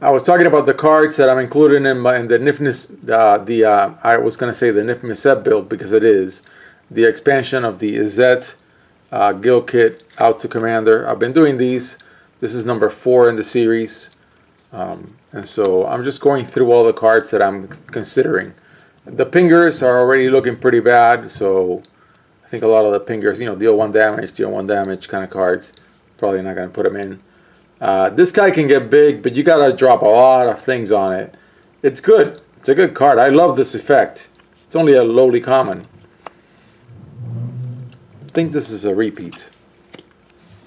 I was talking about the cards that I'm including in the I was going to say the Niv Mizzet build because it is the expansion of the Izzet guild kit out to commander. I've been doing these. This is number 4 in the series, and so I'm just going through all the cards that I'm considering. The pingers are already looking pretty bad, so I think a lot of the pingers, deal 1 damage kind of cards. Probably not going to put them in. This guy can get big, but you gotta drop a lot of things on it. It's good. It's a good card. I love this effect. It's only a lowly common. I think this is a repeat,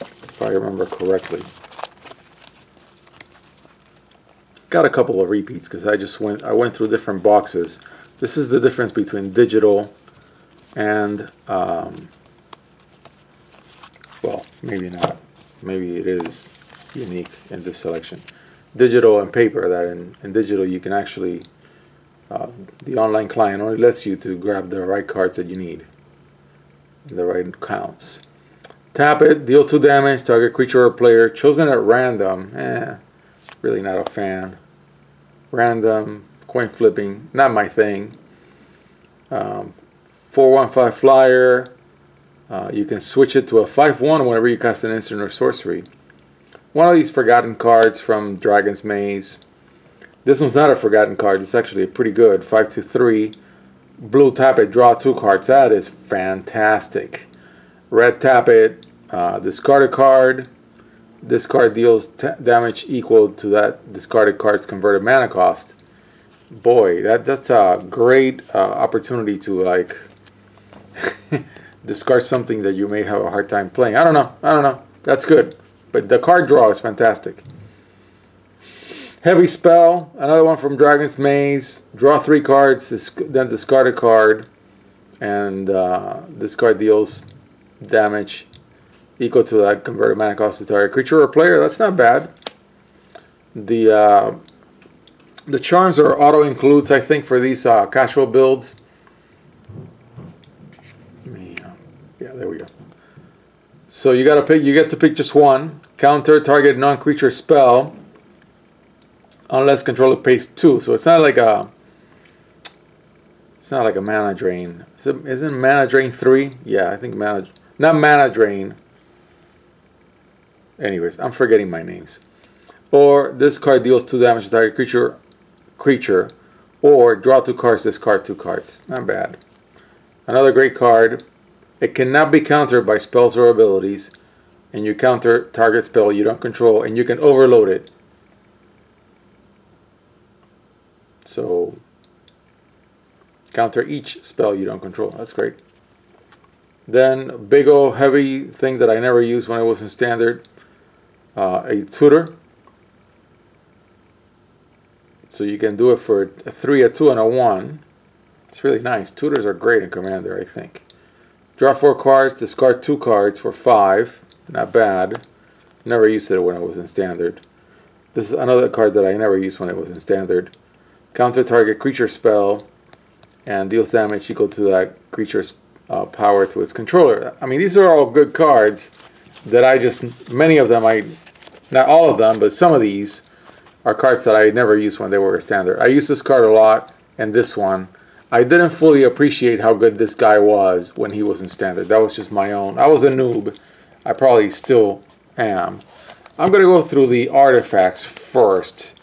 if I remember correctly. Got a couple of repeats because I went through different boxes. This is the difference between digital and well, maybe not. Maybe it is unique in this selection. Digital and paper, that in digital you can actually the online client only lets you to grab the right cards that you need, the right counts. Tap it, deal 2 damage, target creature or player, chosen at random. Really not a fan. Random, coin flipping, not my thing. 4/1/5 flyer. You can switch it to a 5/1 whenever you cast an instant or sorcery. One of these forgotten cards from Dragon's Maze. This one's not a forgotten card. It's actually pretty good. 5/2/3. Blue tap it, draw 2 cards. That is fantastic. Red tap it, discard a card. This card deals damage equal to that discarded card's converted mana cost. Boy, that's a great opportunity to like discard something that you may have a hard time playing. I don't know. That's good. But the card draw is fantastic. Heavy spell, another one from Dragon's Maze. Draw 3 cards, then discard a card, and this card deals damage equal to that converted mana cost to target creature or player. That's not bad. The charms are auto includes, I think, for these casual builds. Yeah, there we go. So you get to pick just one. Counter target non-creature spell unless controller pays 2. So it's not like a mana drain. Isn't mana drain 3? Yeah, I think not mana drain. Anyways, I'm forgetting my names. Or this card deals 2 damage to target creature, or draw 2 cards, discard 2 cards. Not bad. Another great card. It cannot be countered by spells or abilities, and you counter target spell you don't control, and you can overload it. So counter each spell you don't control. That's great. Then big old heavy thing that I never used when I was in standard, a tutor. So you can do it for a 3, a 2, and a 1. It's really nice. Tutors are great in Commander, I think. Draw 4 cards, discard 2 cards for 5. Not bad. Never used it when I was in standard. This is another card that I never used when I was in standard. Counter target creature spell and deals damage equal to that creature's power to its controller. I mean, these are all good cards that many of them, not all of them, but some of these are cards that I never used when they were a standard. I used this card a lot, and this one. I didn't fully appreciate how good this guy was when he was in standard. That was just my own. I was a noob. I probably still am. I'm going to go through the artifacts first,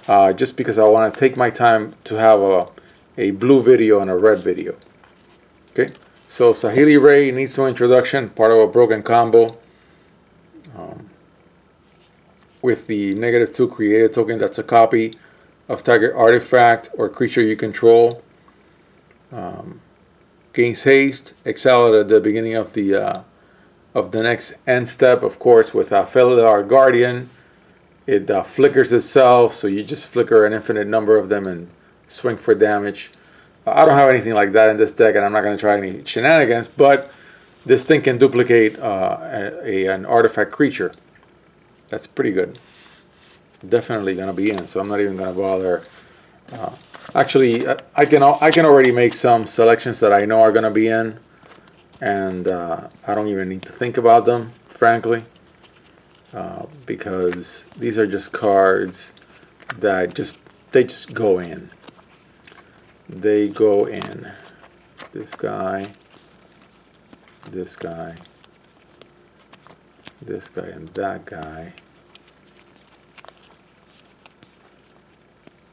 just because I want to take my time to have a blue video and a red video. Okay, so Saheeli Ray needs no introduction, part of a broken combo. With the -2 created token, that's a copy of target artifact or creature you control. Gains haste, exile it at the beginning of the next end step, of course, with Felidar Guardian. It flickers itself, so you just flicker an infinite number of them and swing for damage. I don't have anything like that in this deck, and I'm not going to try any shenanigans, but this thing can duplicate an artifact creature. That's pretty good. Definitely going to be in, so I'm not even going to bother. Actually, I can already make some selections that I know are going to be in, and I don't even need to think about them, frankly, because these are just cards that they just go in. They go in. This guy, this guy, this guy, and that guy.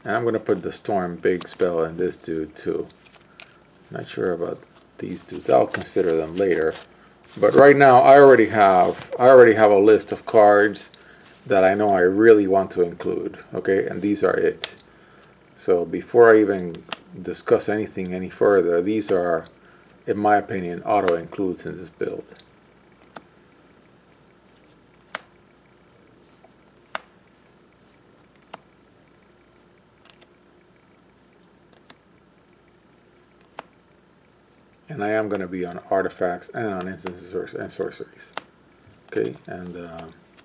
And I'm going to put the Storm Big spell in this dude too. Not sure about these dudes. I'll consider them later. But right now I already have a list of cards that I know I really want to include. Okay, and these are it. So before I even discuss anything any further, these are, in my opinion, auto includes in this build. And I am going to be on artifacts and on instances and sorceries. Okay, and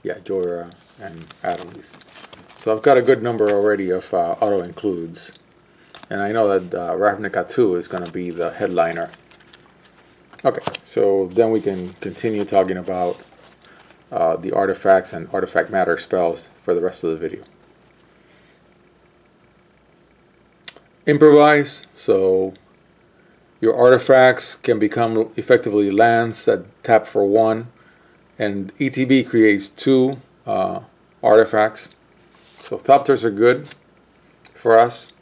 yeah, Jhoira and Adelies. So I've got a good number already of auto includes. And I know that Ravnica 2 is going to be the headliner. Okay, so then we can continue talking about the artifacts and artifact matter spells for the rest of the video. Improvise, so your artifacts can become effectively lands that tap for 1, and ETB creates 2 artifacts. So Thopters are good for us.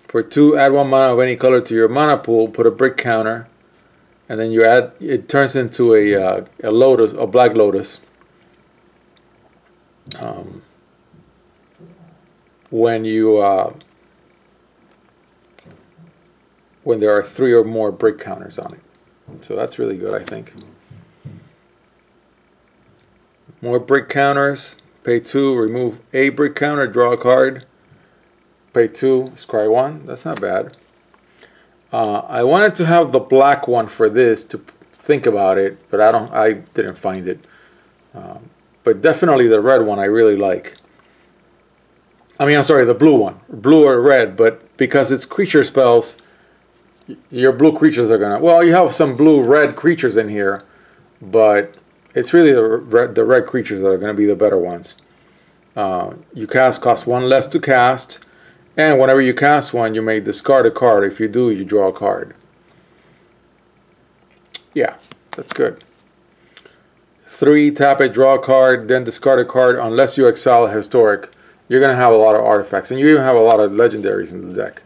For 2, add 1 mana of any color to your mana pool, put a brick counter, and then you add, it turns into a lotus, a black lotus. When there are 3 or more brick counters on it. So that's really good, I think. More brick counters, pay 2, remove a brick counter, draw a card. Pay 2, scry 1, that's not bad. I wanted to have the black one for this to think about it, but I didn't find it. But definitely the red one I really like. I mean, I'm sorry, the blue one. Blue or red, but because it's creature spells, your blue creatures are gonna, well, you have some blue-red creatures in here, but it's really the red creatures that are gonna be the better ones. You cost 1 less to cast, and whenever you cast one, you may discard a card. If you do, you draw a card. Yeah, that's good. 3, tap it, draw a card, then discard a card. Unless you exile a historic, you're gonna have a lot of artifacts, and you even have a lot of legendaries in the deck.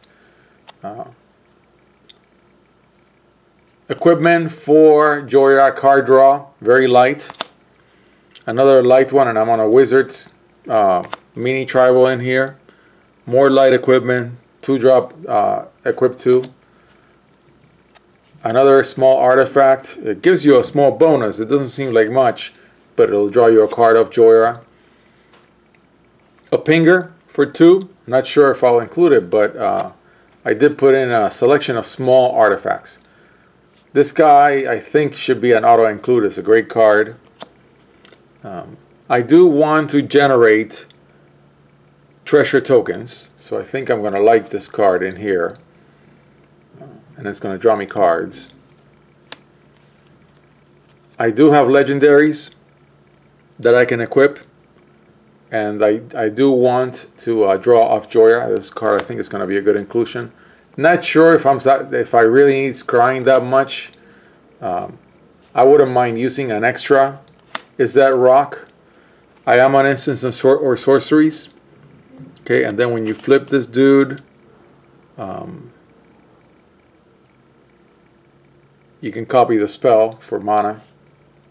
Equipment for Jhoira card draw, very light. Another light one, and I'm on a Wizards mini tribal in here. More light equipment, 2-drop equip 2. Another small artifact. It gives you a small bonus. It doesn't seem like much, but it'll draw you a card of Jhoira. A pinger for 2. Not sure if I'll include it, but I did put in a selection of small artifacts. This guy, I think, should be an auto-include. It's a great card. I do want to generate treasure tokens, so I think I'm going to like this card in here. And it's going to draw me cards. I do have legendaries that I can equip. And I do want to draw off Jhoira. This card, I think, is going to be a good inclusion. Not sure if I really need scrying that much. I wouldn't mind using an extra. Izzet rock. I am on instance or sorceries. Okay, and then when you flip this dude, you can copy the spell for mana,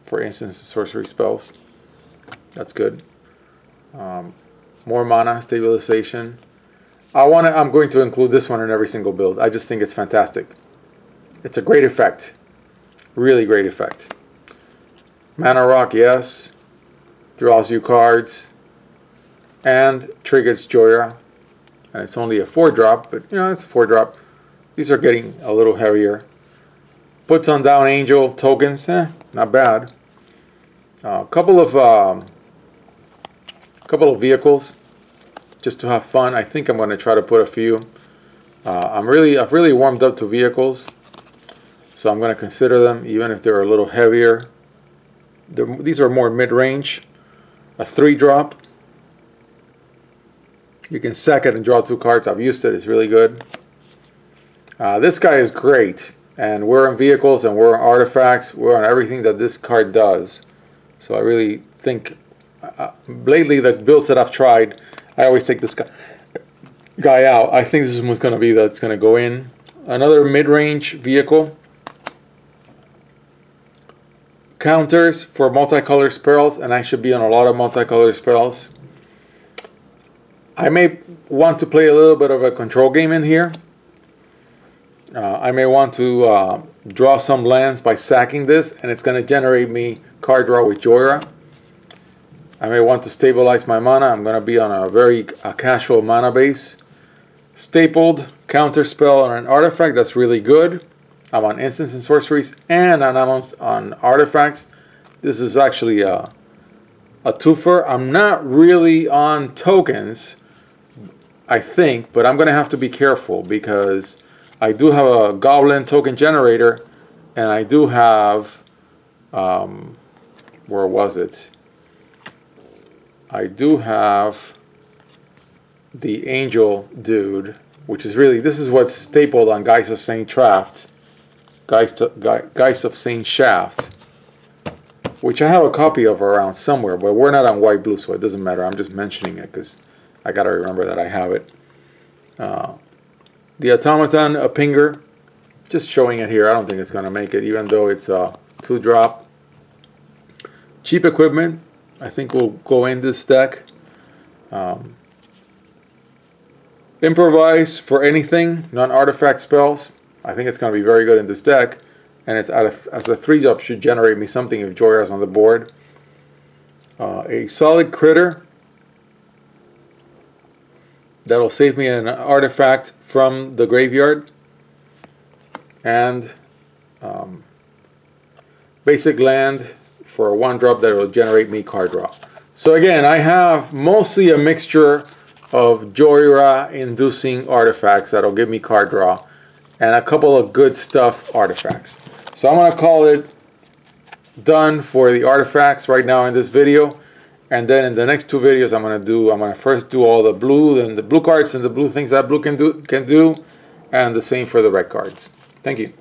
for instance and sorcery spells. That's good. More mana, stabilization. I'm going to include this one in every single build. I just think it's fantastic. It's a great effect. Really great effect. Mana rock, yes. Draws you cards. And triggers Jhoira. And it's only a 4-drop, but you know, it's a 4-drop. These are getting a little heavier. Puts on down angel tokens. Not bad. A couple of vehicles just to have fun. I think I'm going to try to put a few. I've really warmed up to vehicles, so I'm going to consider them even if they're a little heavier. These are more mid-range. A 3-drop. You can sack it and draw 2 cards. I've used it. It's really good. This guy is great. And we're on vehicles and we're on artifacts. We're on everything that this card does. So I really think, lately the builds that I've tried, I always take this guy out. I think this is what's going to be that's going to go in. Another mid-range vehicle. Counters for multicolor spells, and I should be on a lot of multicolor spells. I may want to play a little bit of a control game in here. I may want to draw some lands by sacking this, and it's going to generate me card draw with Jhoira. I may want to stabilize my mana. I'm going to be on a very casual mana base. Stapled counter spell on an artifact. That's really good. I'm on instants and sorceries, and I'm on artifacts. This is actually a twofer. I'm not really on tokens, I think, but I'm going to have to be careful because I do have a goblin token generator, and I do have, where was it? I do have the angel dude, which is really, this is what's stapled on Geist of Saint Shaft. Geist of Saint Shaft, which I have a copy of around somewhere, but we're not on white-blue, so it doesn't matter. I'm just mentioning it because I got to remember that I have it. The Automaton, a Pinger, just showing it here. I don't think it's going to make it, even though it's a 2-drop. Cheap equipment, I think will go in this deck. Improvise for anything, non-artifact spells. I think it's going to be very good in this deck. And it's as a 3-drop should generate me something if Jhoira's on the board. A solid critter. That'll save me an artifact from the graveyard. And basic land for a 1-drop that will generate me card draw. So again, I have mostly a mixture of Jhoira inducing artifacts that'll give me card draw, and a couple of good stuff artifacts. So I'm going to call it done for the artifacts right now in this video. And then in the next 2 videos I'm going to first do all the blue and the blue cards and the blue things that blue can do, and the same for the red cards. Thank you.